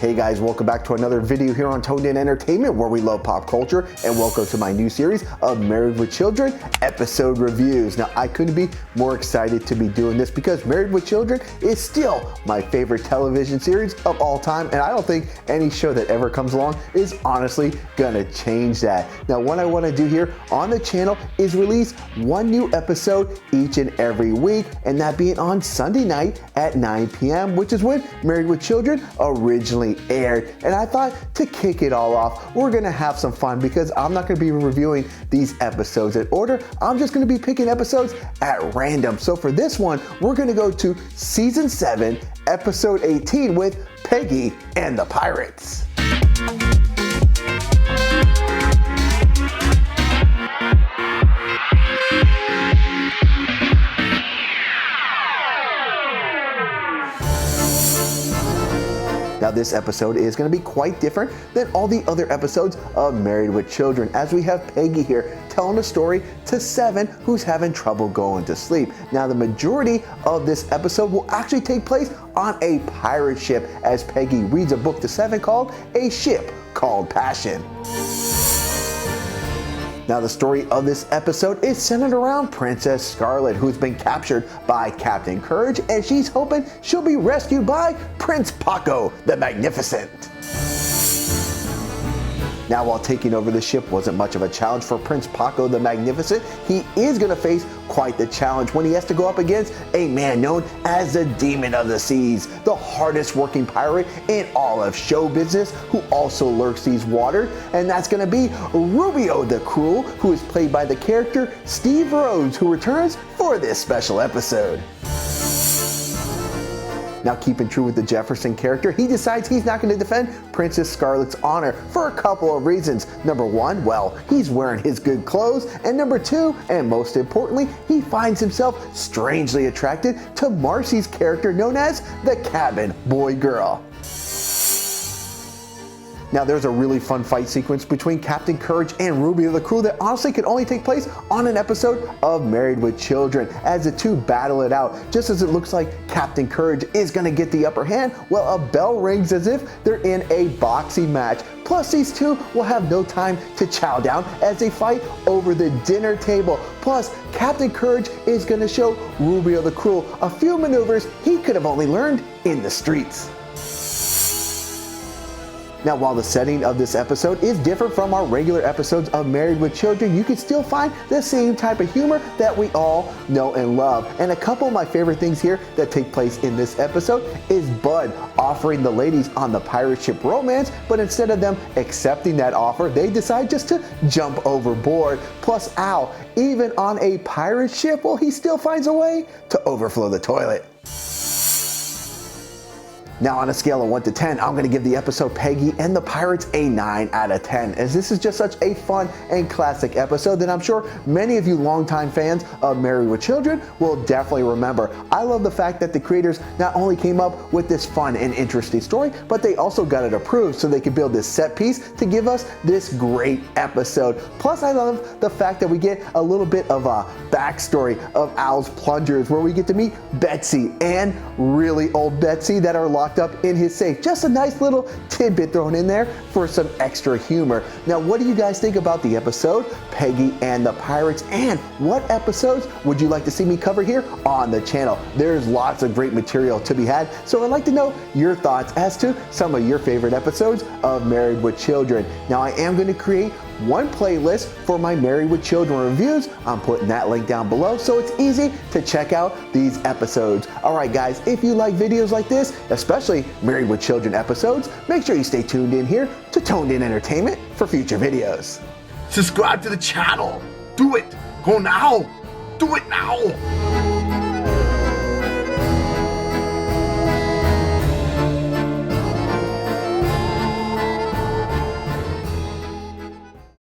Hey guys, welcome back to another video here on Toned In Entertainment, where we love pop culture, and welcome to my new series of Married with Children episode reviews. Now, I couldn't be more excited to be doing this because Married with Children is still my favorite television series of all time, and I don't think any show that ever comes along is honestly gonna change that. Now, what I want to do here on the channel is release one new episode each and every week, and that being on Sunday night at 9 p.m., which is when Married with Children originally aired. And I thought, to kick it all off, we're gonna have some fun because I'm not gonna be reviewing these episodes in order. I'm just gonna be picking episodes at random. So for this one, we're gonna go to season 7, episode 18 with Peggy and the Pirates. Now, this episode is going to be quite different than all the other episodes of Married with Children, as we have Peggy here telling a story to Seven, who's having trouble going to sleep. Now, the majority of this episode will actually take place on a pirate ship, as Peggy reads a book to Seven called A Ship Called Passion. Now, the story of this episode is centered around Princess Scarlett, who's been captured by Captain Courage, and she's hoping she'll be rescued by Prince Paco The Magnificent. Now, while taking over the ship wasn't much of a challenge for Prince Paco The Magnificent, he is going to face quite the challenge when he has to go up against a man known as the Demon of the Seas, the hardest working pirate in all of show business, who also lurks these waters, and that's going to be Rubio the Cruel, who is played by the character Steve Rhodes, who returns for this special episode. Now, keeping true with the Jefferson character, he decides he's not going to defend Princess Scarlett's honor for a couple of reasons. Number one, well, he's wearing his good clothes, and number two, and most importantly, he finds himself strangely attracted to Marcy's character known as the Cabin Boy Girl. Now, there's a really fun fight sequence between Captain Courage and Rubio the Cruel that honestly could only take place on an episode of Married with Children, as the two battle it out. Just as it looks like Captain Courage is going to get the upper hand, well, a bell rings as if they're in a boxing match. Plus, these two will have no time to chow down as they fight over the dinner table. Plus, Captain Courage is going to show Rubio the Cruel a few maneuvers he could have only learned in the streets. Now, while the setting of this episode is different from our regular episodes of Married with Children, you can still find the same type of humor that we all know and love. And a couple of my favorite things here that take place in this episode is Bud offering the ladies on the pirate ship romance, but instead of them accepting that offer, they decide just to jump overboard. Plus, Al, even on a pirate ship, well, he still finds a way to overflow the toilet. Now, on a scale of 1 to 10, I'm going to give the episode Peggy and the Pirates a 9 out of 10, as this is just such a fun and classic episode that I'm sure many of you longtime fans of Married with Children will definitely remember. I love the fact that the creators not only came up with this fun and interesting story, but they also got it approved so they could build this set piece to give us this great episode. Plus, I love the fact that we get a little bit of a backstory of Al's plungers, where we get to meet Betsy and really old Betsy that are locked up in his safe. Just a nice little tidbit thrown in there for some extra humor. Now, what do you guys think about the episode Peggy and the Pirates, and what episodes would you like to see me cover here on the channel? There's lots of great material to be had, so I'd like to know your thoughts as to some of your favorite episodes of Married with Children. Now, I am going to create one playlist for my Married with Children reviews. I'm putting that link down below so it's easy to check out these episodes. Alright guys, if you like videos like this, especially Married with Children episodes, make sure you stay tuned in here to Toned In Entertainment for future videos. Subscribe to the channel. Do it. Go now. Do it now.